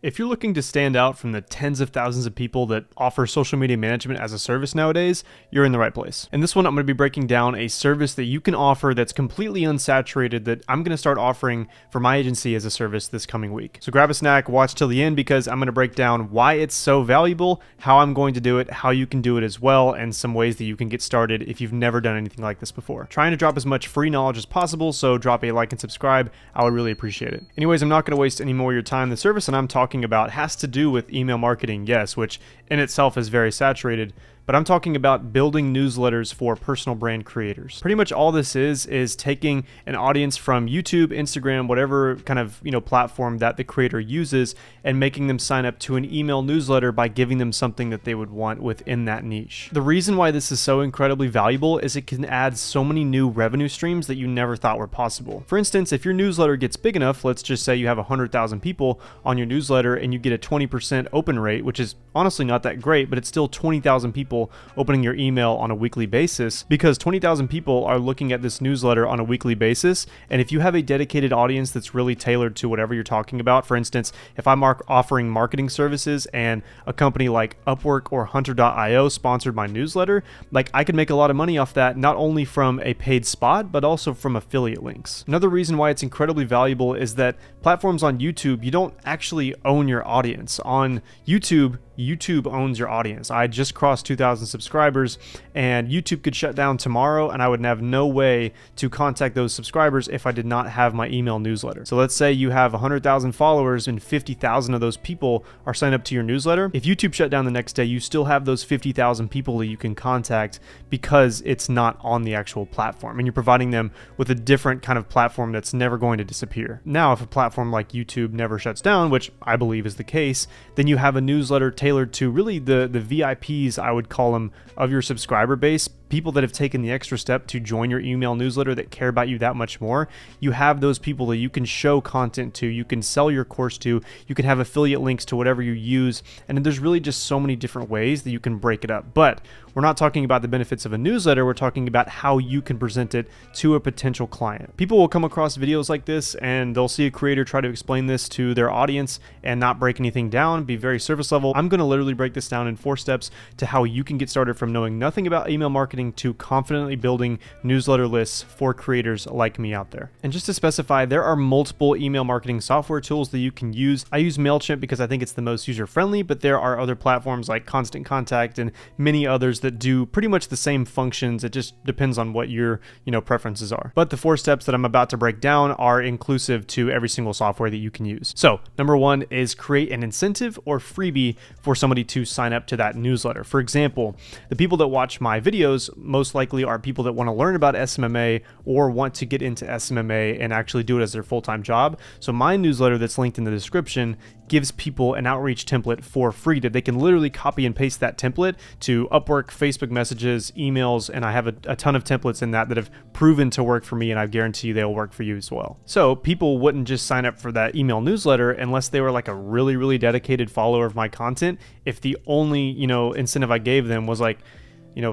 If you're looking to stand out from the tens of thousands of people that offer social media management as a service nowadays, you're in the right place. In this one, I'm going to be breaking down a service that you can offer that's completely unsaturated that I'm going to start offering for my agency as a service this coming week. So grab a snack, watch till the end, because I'm going to break down why it's so valuable, how I'm going to do it, how you can do it as well, and some ways that you can get started if you've never done anything like this before. Trying to drop as much free knowledge as possible, so drop a like and subscribe. I would really appreciate it. Anyways, I'm not going to waste any more of your time. The service that I'm talking about has to do with email marketing, yes, which in itself is very saturated, but I'm talking about building newsletters for personal brand creators. Pretty much all this is taking an audience from YouTube, Instagram, whatever kind of platform that the creator uses, and making them sign up to an email newsletter by giving them something that they would want within that niche. The reason why this is so incredibly valuable is it can add so many new revenue streams that you never thought were possible. For instance, if your newsletter gets big enough, let's just say you have 100,000 people on your newsletter and you get a 20% open rate, which is honestly not that great, but it's still 20,000 people opening your email on a weekly basis, because 20,000 people are looking at this newsletter on a weekly basis. And if you have a dedicated audience that's really tailored to whatever you're talking about, for instance, if I'm offering marketing services and a company like Upwork or Hunter.io sponsored my newsletter, like I could make a lot of money off that, not only from a paid spot, but also from affiliate links. Another reason why it's incredibly valuable is that platforms on YouTube, you don't actually own your audience. On YouTube owns your audience. I just crossed 2,000 subscribers, and YouTube could shut down tomorrow and I would have no way to contact those subscribers if I did not have my email newsletter. So let's say you have 100,000 followers and 50,000 of those people are signed up to your newsletter. If YouTube shut down the next day, you still have those 50,000 people that you can contact because it's not on the actual platform, and you're providing them with a different kind of platform that's never going to disappear. Now, if a platform like YouTube never shuts down, which I believe is the case, then you have a newsletter tailored to really the VIPs, I would call them, of your subscriber base, people that have taken the extra step to join your email newsletter that care about you that much more. You have those people that you can show content to, you can sell your course to, you can have affiliate links to whatever you use, and there's really just so many different ways that you can break it up. But we're not talking about the benefits of a newsletter, we're talking about how you can present it to a potential client. People will come across videos like this and they'll see a creator try to explain this to their audience and not break anything down, be very surface level. I'm going to literally break this down in 4 steps to how you can get started from knowing nothing about email marketing to confidently building newsletter lists for creators like me out there. And just to specify, there are multiple email marketing software tools that you can use. I use MailChimp because I think it's the most user-friendly, but there are other platforms like Constant Contact and many others that do pretty much the same functions. It just depends on what your preferences are. But the 4 steps that I'm about to break down are inclusive to every single software that you can use. So number 1 is create an incentive or freebie for somebody to sign up to that newsletter. For example, the people that watch my videos most likely are people that want to learn about SMMA or want to get into SMMA and actually do it as their full-time job. So my newsletter that's linked in the description gives people an outreach template for free that they can literally copy and paste that template to Upwork, Facebook messages, emails, and I have a ton of templates in that have proven to work for me, and I guarantee you they'll work for you as well. So people wouldn't just sign up for that email newsletter unless they were like a really, really dedicated follower of my content. If the only, incentive I gave them was like,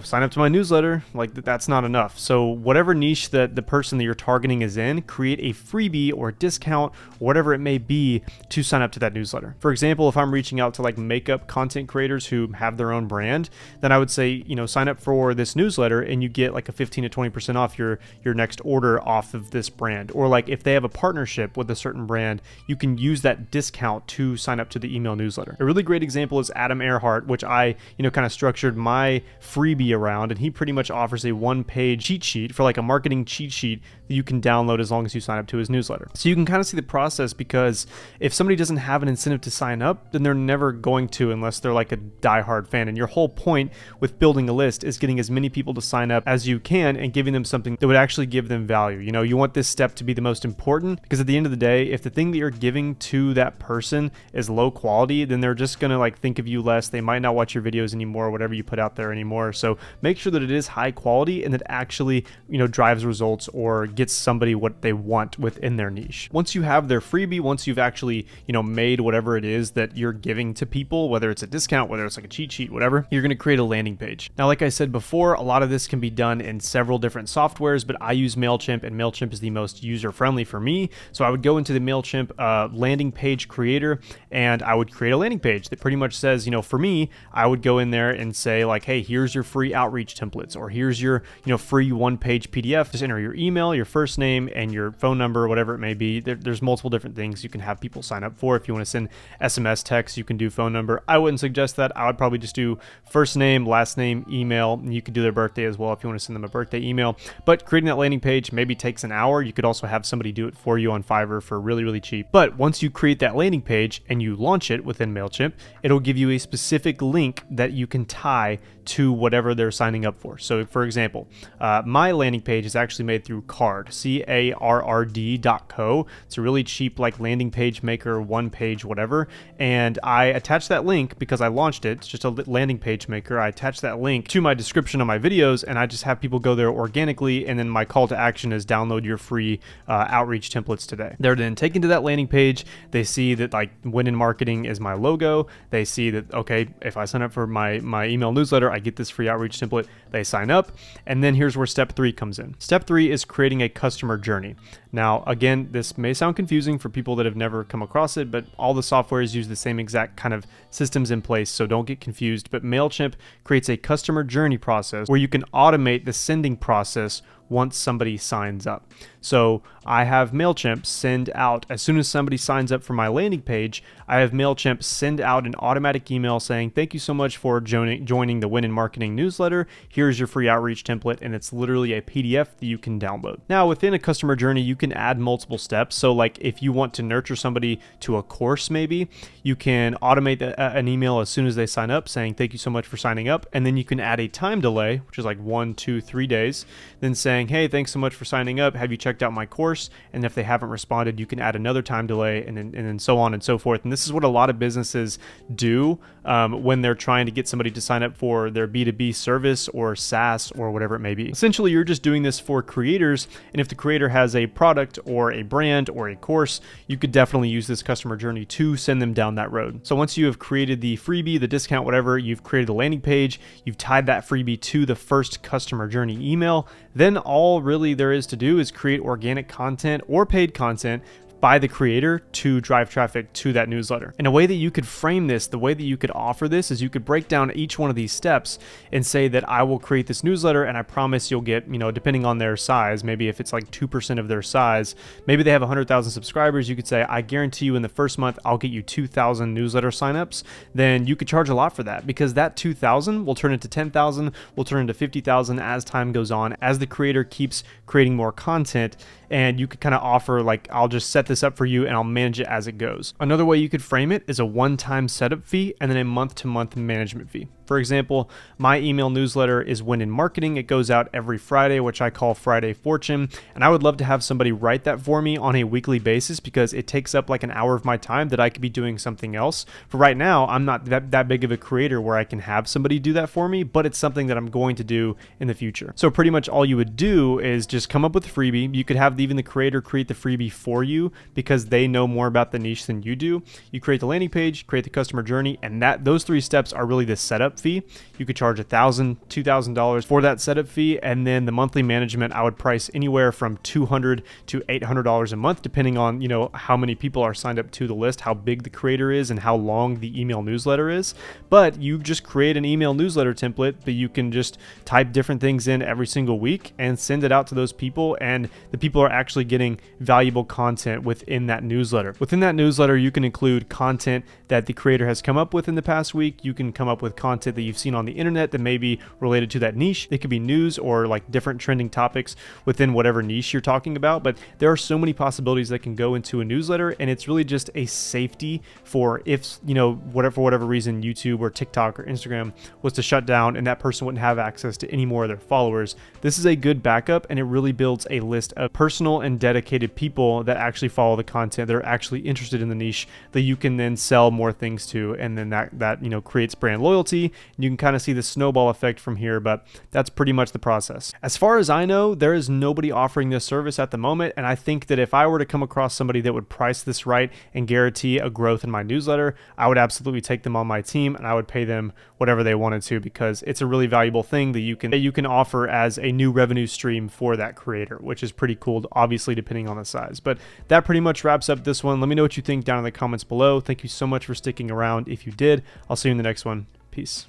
sign up to my newsletter, like that's not enough. So whatever niche that the person that you're targeting is in, create a freebie or discount, whatever it may be, to sign up to that newsletter. For example, if I'm reaching out to like makeup content creators who have their own brand, then I would say, sign up for this newsletter and you get like a 15 to 20% off your next order off of this brand. Or like if they have a partnership with a certain brand, you can use that discount to sign up to the email newsletter. A really great example is Adam Earhart, which I, kind of structured my freebie around, and he pretty much offers a 1-page cheat sheet for like a marketing cheat sheet that you can download as long as you sign up to his newsletter. So you can kind of see the process, because if somebody doesn't have an incentive to sign up, then they're never going to unless they're like a diehard fan. And your whole point with building a list is getting as many people to sign up as you can and giving them something that would actually give them value. You want this step to be the most important, because at the end of the day, if the thing that you're giving to that person is low quality, then they're just going to like think of you less. They might not watch your videos anymore, whatever you put out there anymore. So make sure that it is high quality and that actually, drives results or gets somebody what they want within their niche. Once you have their freebie, once you've actually, made whatever it is that you're giving to people, whether it's a discount, whether it's like a cheat sheet, whatever, you're going to create a landing page. Now, like I said before, a lot of this can be done in several different softwares, but I use MailChimp, and MailChimp is the most user-friendly for me. So I would go into the MailChimp landing page creator, and I would create a landing page that pretty much says, for me, I would go in there and say like, hey, here's your free outreach templates, or here's your, free one-page PDF. Just enter your email, your first name, and your phone number, whatever it may be. There's multiple different things you can have people sign up for. If you want to send SMS text, you can do phone number. I wouldn't suggest that. I would probably just do first name, last name, email, and you could do their birthday as well if you want to send them a birthday email. But creating that landing page maybe takes an hour. You could also have somebody do it for you on Fiverr for really, really cheap. But once you create that landing page and you launch it within MailChimp, it'll give you a specific link that you can tie to whatever they're signing up for. So for example, my landing page is actually made through Carrd, CARRD.co. It's a really cheap like landing page maker, one page, whatever. And I attach that link because I launched it. It's just a landing page maker. I attach that link to my description of my videos, and I just have people go there organically. And then my call to action is download your free outreach templates today. They're then taken to that landing page. They see that like Win in Marketing is my logo. They see that, okay, if I sign up for my email newsletter, I get this free outreach template. They sign up. And then here's where step 3 comes in. Step 3 is creating a customer journey. Now, again, this may sound confusing for people that have never come across it, but all the softwares use the same exact kind of systems in place, so don't get confused. But MailChimp creates a customer journey process where you can automate the sending process once somebody signs up. So I have MailChimp send out, as soon as somebody signs up for my landing page, I have MailChimp send out an automatic email saying, thank you so much for joining the Win in Marketing newsletter. Here's your free outreach template, and it's literally a PDF that you can download. Now, within a customer journey, you can add multiple steps. So like if you want to nurture somebody to a course, maybe you can automate an email as soon as they sign up saying, thank you so much for signing up. And then you can add a time delay, which is like 1, 2, 3 days, then saying, hey, thanks so much for signing up. Have you checked out my course? And if they haven't responded, you can add another time delay, and then so on and so forth. And this is what a lot of businesses do when they're trying to get somebody to sign up for their B2B service or SaaS or whatever it may be. Essentially, you're just doing this for creators. And if the creator has a product or a brand or a course, you could definitely use this customer journey to send them down that road. So once you have created the freebie, the discount, whatever, you've created a landing page, you've tied that freebie to the first customer journey email, then all really there is to do is create organic content or paid content by the creator to drive traffic to that newsletter. And a way that you could frame this, the way that you could offer this is you could break down each one of these steps and say that I will create this newsletter and I promise you'll get, depending on their size, maybe if it's like 2% of their size, maybe they have 100,000 subscribers, you could say, I guarantee you in the first month, I'll get you 2,000 newsletter signups. Then you could charge a lot for that because that 2,000 will turn into 10,000, will turn into 50,000 as time goes on, as the creator keeps creating more content. And you could kind of offer like, I'll just set this up for you and I'll manage it as it goes. Another way you could frame it is a one-time setup fee and then a month-to-month management fee. For example, my email newsletter is Win in Marketing. It goes out every Friday, which I call Friday Fortune. And I would love to have somebody write that for me on a weekly basis because it takes up like an hour of my time that I could be doing something else. For right now, I'm not that big of a creator where I can have somebody do that for me, but it's something that I'm going to do in the future. So pretty much all you would do is just come up with a freebie. You could have even the creator create the freebie for you because they know more about the niche than you do. You create the landing page, create the customer journey, and those 3 steps are really the setup fee. You could charge $1,000, $2,000 for that setup fee, and then the monthly management I would price anywhere from $200 to $800 a month, depending on how many people are signed up to the list, how big the creator is, and how long the email newsletter is. But you just create an email newsletter template that you can just type different things in every single week and send it out to those people, and the people are actually getting valuable content within that newsletter. Within that newsletter, you can include content that the creator has come up with in the past week. You can come up with content that you've seen on the internet that may be related to that niche. It could be news or like different trending topics within whatever niche you're talking about. But there are so many possibilities that can go into a newsletter, and it's really just a safety for if, for whatever reason, YouTube or TikTok or Instagram was to shut down and that person wouldn't have access to any more of their followers. This is a good backup, and it really builds a list of personal and dedicated people that actually follow the content, that are actually interested in the niche that you can then sell more things to, and then that creates brand loyalty, You can kind of see the snowball effect from here, but that's pretty much the process. As far as I know, there is nobody offering this service at the moment, and I think that if I were to come across somebody that would price this right and guarantee a growth in my newsletter, I would absolutely take them on my team, and I would pay them whatever they wanted to, because it's a really valuable thing that you can offer as a new revenue stream for that creator, which is pretty cool, obviously depending on the size. But that pretty much wraps up this one. Let me know what you think down in the comments below. Thank you so much for sticking around. If you did, I'll see you in the next one. Peace.